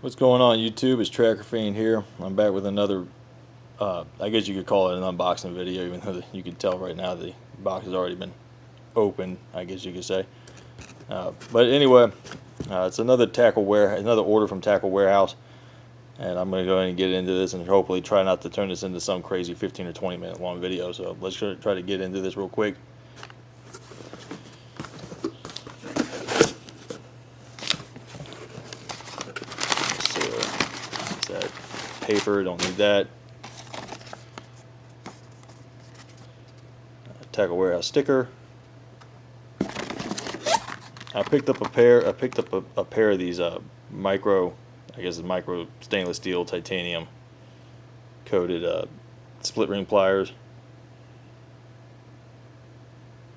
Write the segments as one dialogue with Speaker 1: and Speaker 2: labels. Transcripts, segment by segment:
Speaker 1: What's going on YouTube? It's Tracker Fiend here. I'm back with another, I guess you could call it an unboxing video, even though you can tell right now the box has already been opened, I guess you could say. But anyway, it's another order from Tackle Warehouse, and I'm going to go ahead and get into this and hopefully try not to turn this into some crazy 15 or 20 minute long video. So let's try to get into this real quick. That paper, don't need that. Tackle Warehouse sticker. I picked up a pair. A pair of these micro, I guess it's micro stainless steel titanium coated split ring pliers.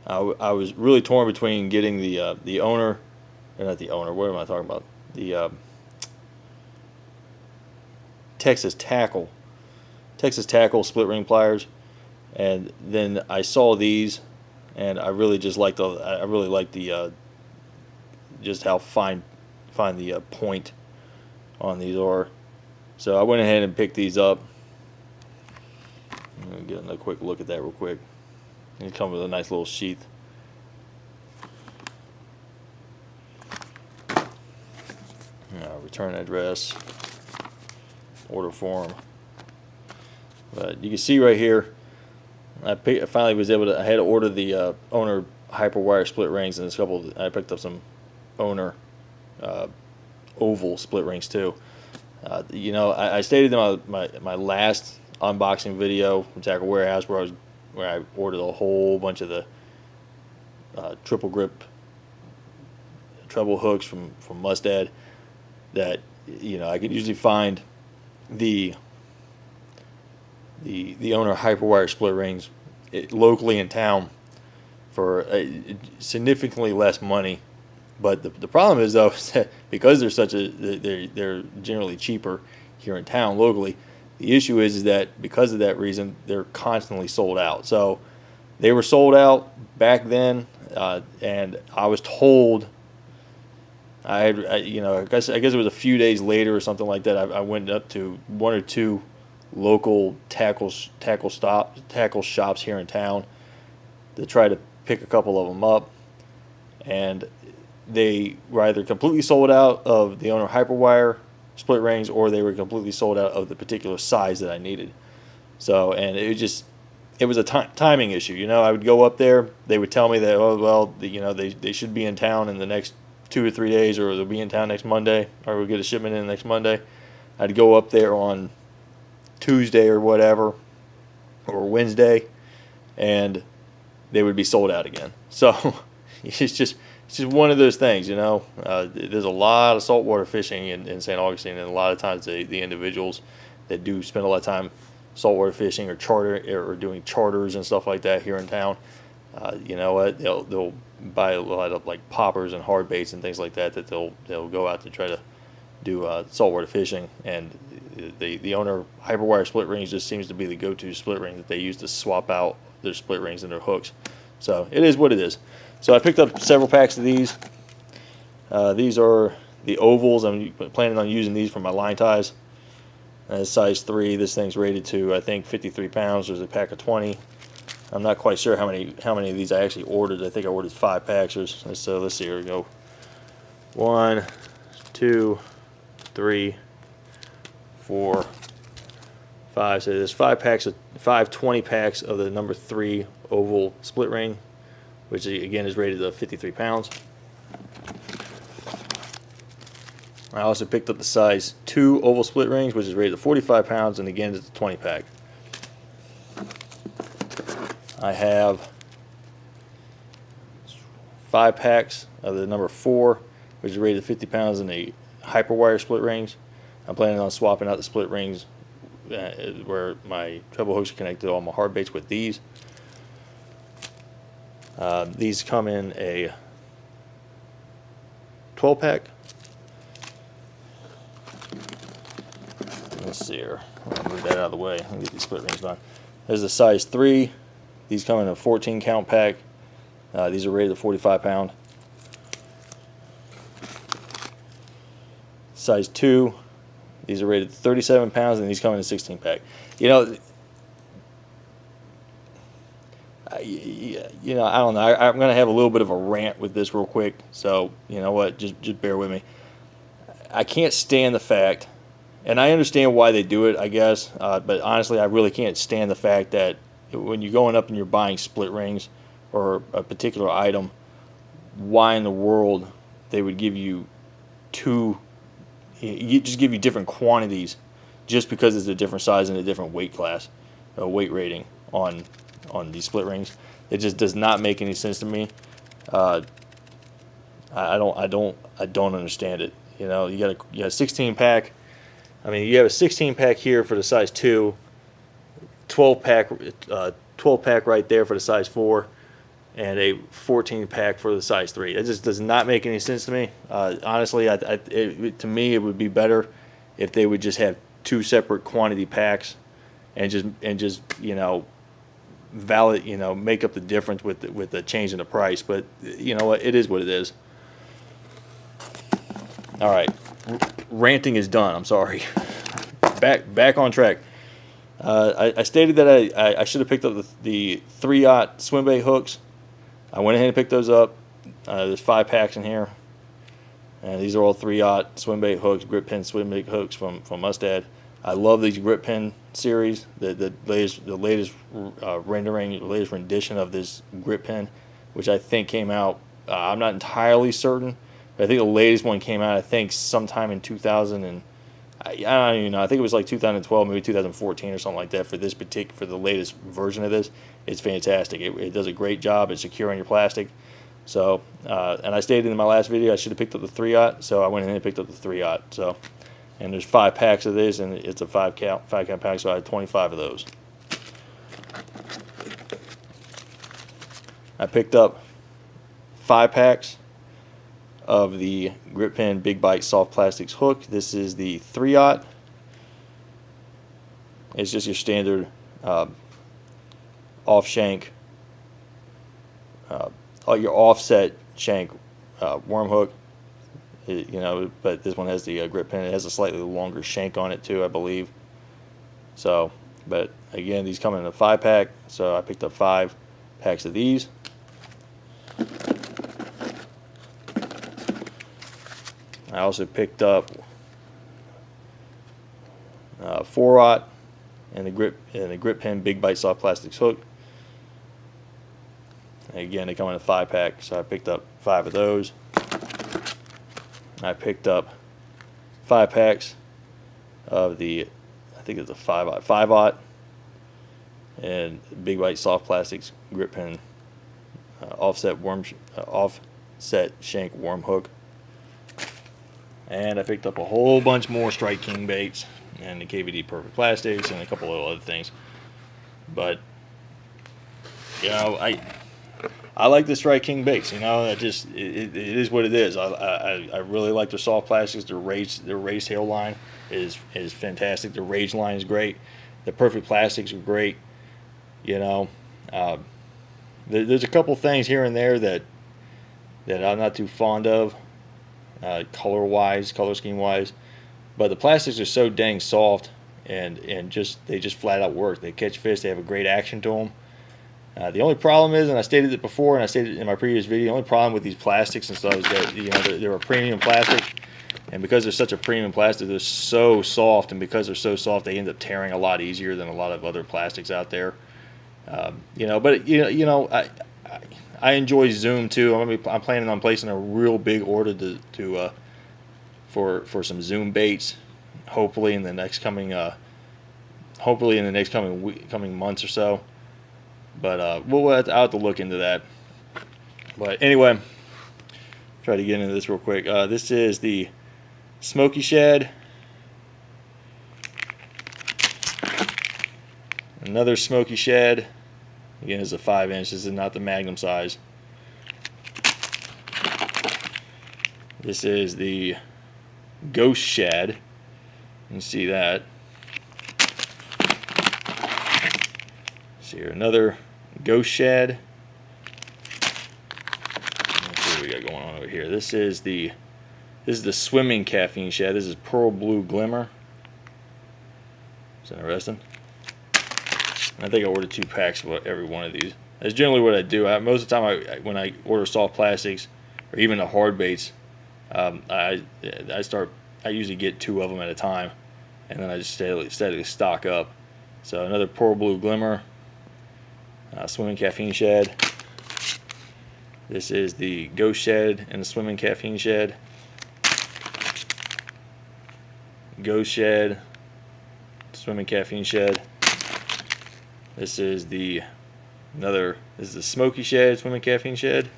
Speaker 1: I was really torn between getting the owner, or not the owner. What am I talking about? The Texas Tackle split ring pliers, and then I saw these, and I really just liked the just how fine the point on these are. So I went ahead and picked these up. I'm gonna get a quick look at that real quick. It comes with a nice little sheath. Return address, order form. But you can see right here, I finally was able to. I had to order the owner hyperwire split rings, and I picked up some owner oval split rings too. I stated in my last unboxing video from Tackle Warehouse where I ordered a whole bunch of the triple grip treble hooks from Mustad, that I could usually find the owner hyperwire split rings locally in town for significantly less money. But the problem is, though, is that because they're generally cheaper here in town locally, the issue is that because of that reason, they're constantly sold out. So they were sold out back then, and I was told, I guess it was a few days later or something like that, I went up to one or two local tackle shops here in town to try to pick a couple of them up, and they were either completely sold out of the owner hyperwire split rings, or they were completely sold out of the particular size that I needed. So, and it was a timing issue. I would go up there, they would tell me that, oh well, they should be in town in the next 2 or 3 days, or they'll be in town next Monday, or we'll get a shipment in next Monday. I'd go up there on Tuesday or whatever, or Wednesday, and they would be sold out again. So it's just one of those things, there's a lot of saltwater fishing in St. Augustine, and a lot of times the individuals that do spend a lot of time saltwater fishing or doing charters and stuff like that here in town, they'll buy a lot of like poppers and hard baits and things like that they'll go out to try to do saltwater fishing, and the owner hyperwire split rings just seems to be the go-to split ring that they use to swap out their split rings and their hooks. So it is what it is. So I picked up several packs of these. These are the ovals. I'm planning on using these for my line ties. Size 3. This thing's rated to, I think, 53 pounds. There's a pack of 20. I'm not quite sure how many of these I actually ordered. I think I ordered 5 packs. So let's see. Here we go. 1, 2, 3, 4, 5. So there's 5 20 packs of the number 3 oval split ring, which again is rated to 53 pounds. I also picked up the size 2 oval split rings, which is rated to 45 pounds, and again it's a 20 pack. I have 5 packs of the number 4, which is rated to 50 pounds, in the hyperwire split rings. I'm planning on swapping out the split rings where my treble hooks are connected to all my hard baits with these. These come in a 12 pack. Let's see here. I'll move that out of the way and get these split rings done. There's a size 3. These come in a 14 count pack. These are rated to 45 pound. Size 2 These are rated 37 pounds, and these come in a 16 pack. You know, I don't know. I'm gonna have a little bit of a rant with this real quick. So you know what? Just bear with me. I can't stand the fact, and I understand why they do it, I guess. But honestly, I really can't stand the fact that when you're going up and you're buying split rings or a particular item, why in the world they would give you just give you different quantities just because it's a different size and a different weight class, weight rating on these split rings. It just does not make any sense to me. I don't understand it. You know, you got a 16 pack. I mean, you have a 16 pack here for the size 2, 12 pack right there for the size 4, and a 14 pack for the size 3. It just does not make any sense to me. Honestly, to me, it would be better if they would just have 2 separate quantity packs, and just valid, make up the difference with the change in the price. But you know what? It is what it is. All right, ranting is done. I'm sorry. Back on track. I stated that I should have picked up the 3/0 swim bait hooks. I went ahead and picked those up. There's 5 packs in here. And these are all 3/0 swim bait hooks, grip pin swim bait hooks from Mustad. I love these grip pin series. The latest rendering, the latest rendition of this grip pin, which I think came out. I'm not entirely certain, but I think the latest one came out. I think sometime in 2000 and I don't even know. I think it was like 2012, maybe 2014 or something like that for the latest version of this. It's fantastic. It does a great job at securing your plastic. So, and I stated in my last video I should have picked up the 3/0, so I went ahead and picked up the 3/0. So, and there's 5 packs of this, and it's a 5-count pack, so I had 25 of those. I picked up 5 packs of the Grip Pen Big Bite Soft Plastics hook. This is the 3/0. It's just your standard off shank, your offset shank worm hook. But this one has the grip pin. It has a slightly longer shank on it too, I believe. So, but again, these come in a 5-pack, so I picked up 5 packs of these. I also picked up 4/0 and the grip pen Big Bite Soft Plastics hook. And again, they come in a 5-pack, so I picked up 5 of those. I picked up 5 packs of the, I think it's a 5/0 and Big Bite Soft Plastics grip pen offset shank worm hook. And I picked up a whole bunch more Strike King baits and the KVD Perfect Plastics and a couple of other things. But I like the Strike King baits. It is what it is. I really like their soft plastics. Their raised tail line is fantastic. The Rage line is great. The Perfect Plastics are great. There's a couple things here and there that I'm not too fond of, color scheme wise, but the plastics are so dang soft and they just flat out work. They catch fish. They have a great action to them. The only problem is, and I stated it before, and I stated it in my previous video, the only problem with these plastics and stuff is that they're a premium plastic, and because they're such a premium plastic, they're so soft, and because they're so soft, they end up tearing a lot easier than a lot of other plastics out there. But I enjoy Zoom too. I'm planning on placing a real big order for some Zoom baits, hopefully in the next coming coming months or so. But I'll have to look into that. But anyway, try to get into this real quick. This is the Smokey Shed. Another Smokey Shed. Again, it's a 5-inch. This is not the Magnum size. This is the Ghost Shed. You can see that. See here, another Ghost Shed. Let's see what we got going on over here. This is the swimming caffeine shed. This is Pearl Blue Glimmer. It's interesting. I think I ordered 2 packs of every one of these. That's generally what I do. Most of the time, when I order soft plastics or even the hard baits, I usually get 2 of them at a time, and then I just steadily stock up. So another Pearl Blue Glimmer, Swimming Caffeine Shed. This is the Ghost Shed and the Swimming Caffeine Shed. Ghost Shed, Swimming Caffeine Shed. This is the Smokey Shed, Swimming Caffeine Shed.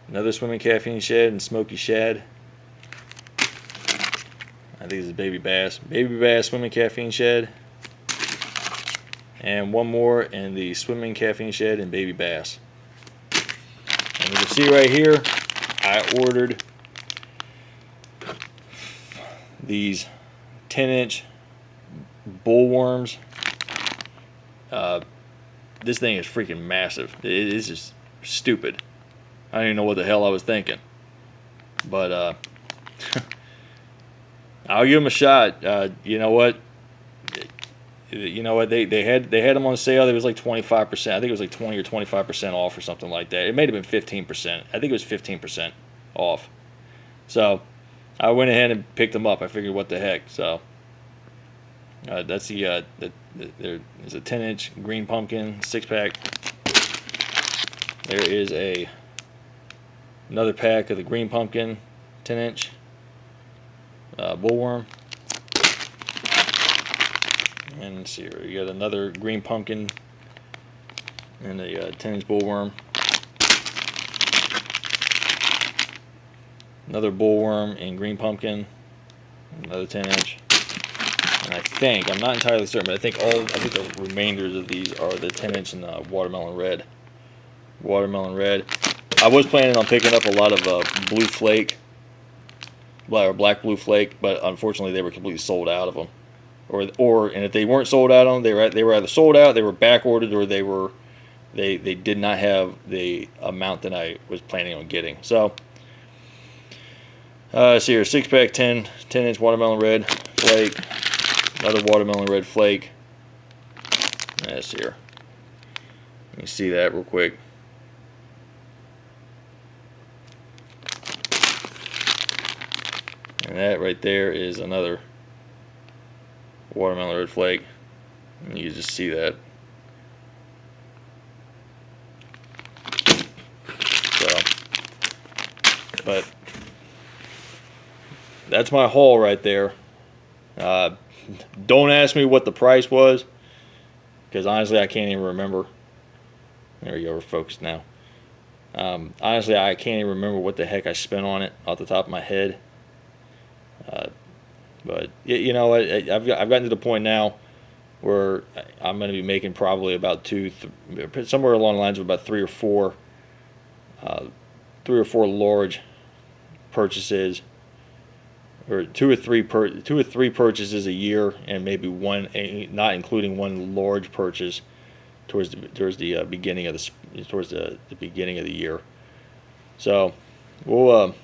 Speaker 1: Another Swimming Caffeine Shed and Smokey Shed. I think this is Baby Bass. Baby Bass Swimming Caffeine Shed. And one more in the Swimming Caffeine Shed and Baby Bass. And you can see right here, I ordered these 10-inch bullworms. This thing is freaking massive. It is just stupid. I don't even know what the hell I was thinking. But I'll give them a shot. You know what? They had them on sale. It was like 25%. I think it was like 20 or 25% off or something like that. It may have been 15%. I think it was 15% off. So I went ahead and picked them up. I figured, what the heck? So that's there's a 10-inch green pumpkin 6-pack. There is another pack of the green pumpkin 10-inch bullworm. And let's see here, you got another green pumpkin and a 10-inch bullworm. Another bullworm and green pumpkin. Another 10-inch. And I'm not entirely certain, but I think the remainders of these are the 10-inch and watermelon red. Watermelon red. I was planning on picking up a lot of blue flake, or black blue flake, but unfortunately they were completely sold out of them. And if they weren't sold out on them, they were either sold out, they were back ordered, or they did not have the amount that I was planning on getting. So see here, 6-pack 10-inch watermelon red flake, another watermelon red flake. Let's see here. Let me see that real quick. And that right there is another watermelon red flake. And you just see that. So, but that's my haul right there. Don't ask me what the price was, because honestly I can't even remember. There you go, we're focused now. Honestly, I can't even remember what the heck I spent on it off the top of my head. But you know what? I've gotten to the point now where I'm going to be making probably about somewhere along the lines of about 3 or 4 large purchases, or 2 or 3 purchases a year, and maybe one, not including one large purchase towards the beginning of the beginning of the year. So we'll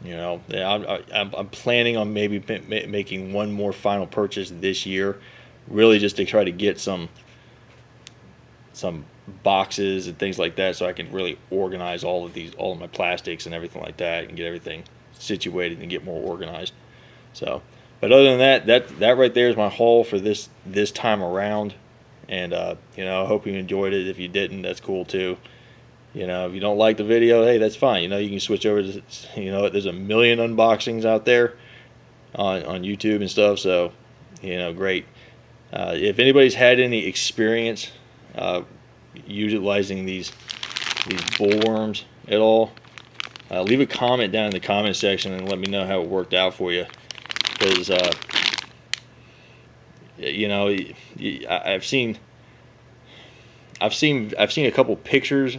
Speaker 1: you know, I'm planning on maybe making one more final purchase this year, really just to try to get some boxes and things like that, so I can really organize all of my plastics and everything like that, and get everything situated and get more organized. So, but other than that right there is my haul for this time around. And you know, I hope you enjoyed it. If you didn't, that's cool too. You know, if you don't like the video, hey, that's fine. You know, you can switch over to, you know, there's a million unboxings out there on YouTube and stuff. So, you know, great. If anybody's had any experience utilizing these bullworms at all, leave a comment down in the comment section and let me know how it worked out for you. Because, you know, I've seen a couple pictures.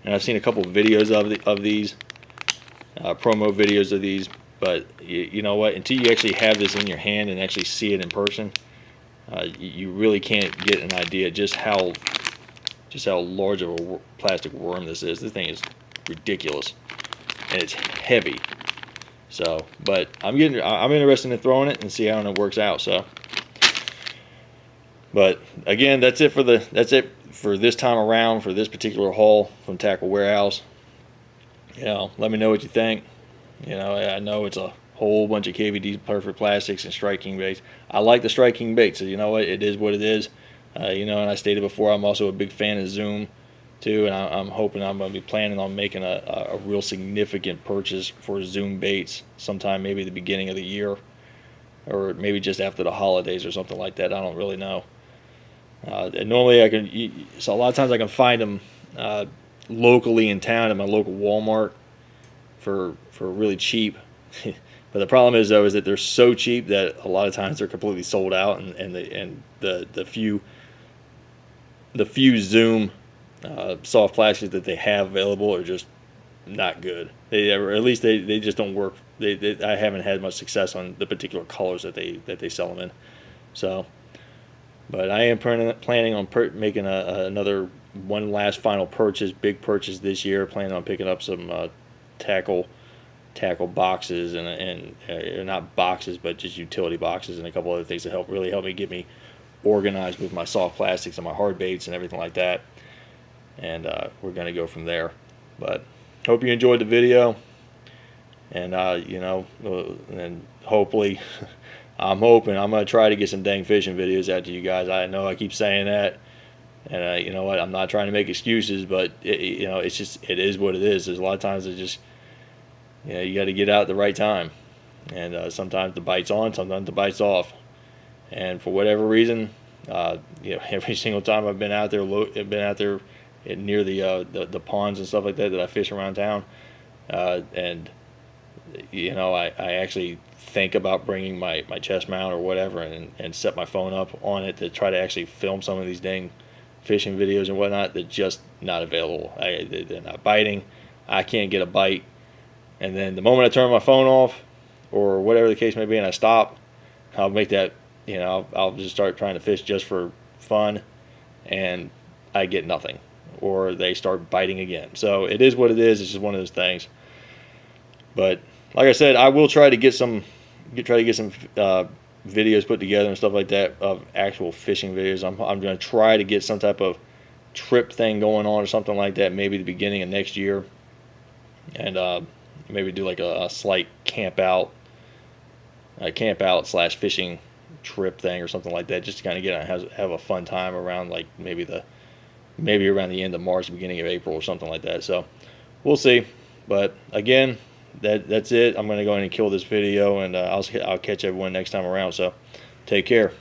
Speaker 1: And I've seen a couple videos of these promo videos of these, but you know what? Until you actually have this in your hand and actually see it in person, you really can't get an idea just how large of a plastic worm this is. This thing is ridiculous, and it's heavy. So, but I'm interested in throwing it and see how it works out. So, but again, that's it for this time around for this particular haul from Tackle Warehouse. Let me know what you think. I know it's a whole bunch of KVD perfect plastics and striking baits. I like the striking baits, so you know what, it is what it is. And I stated before, I'm also a big fan of Zoom too, and I'm hoping I'm going to be planning on making a real significant purchase for Zoom baits sometime, maybe the beginning of the year, or maybe just after the holidays or something like that. I don't really know. And normally so a lot of times I can find them locally in town at my local Walmart for really cheap. But the problem is though, is that they're so cheap that a lot of times they're completely sold out, and the few Zoom soft plastics that they have available are just not good. Or at least they just don't work. I haven't had much success on the particular colors that they sell them in. So, but I am planning on making another one last final big purchase this year. Planning on picking up some tackle boxes and not boxes, but just utility boxes and a couple other things to really help me organized with my soft plastics and my hard baits and everything like that. And we're going to go from there. But hope you enjoyed the video, and and hopefully I'm hoping I'm going to try to get some dang fishing videos out to you guys. I know I keep saying that, and you know what, I'm not trying to make excuses, but it is what it is. There's a lot of times it just, you got to get out at the right time, and sometimes the bite's on, sometimes the bite's off. And for whatever reason, every single time I've been out there, near the ponds and stuff like that I fish around town, and I actually think about bringing my chest mount or whatever and set my phone up on it to try to actually film some of these dang fishing videos and whatnot. They're just not available. They're not biting. I can't get a bite. And then the moment I turn my phone off or whatever the case may be and I stop, I'll make that. I'll just start trying to fish just for fun, and I get nothing, or they start biting again. So it is what it is. It's just one of those things. But like I said, I will try to get some videos put together and stuff like that of actual fishing videos. I'm going to try to get some type of trip thing going on or something like that, maybe the beginning of next year, and maybe do like a slight camp out / fishing trip thing or something like that, just to kind of have a fun time around, like maybe around the end of March, beginning of April or something like that. So we'll see. But again, that's it. I'm going to go ahead and kill this video, and I'll catch everyone next time around. So take care.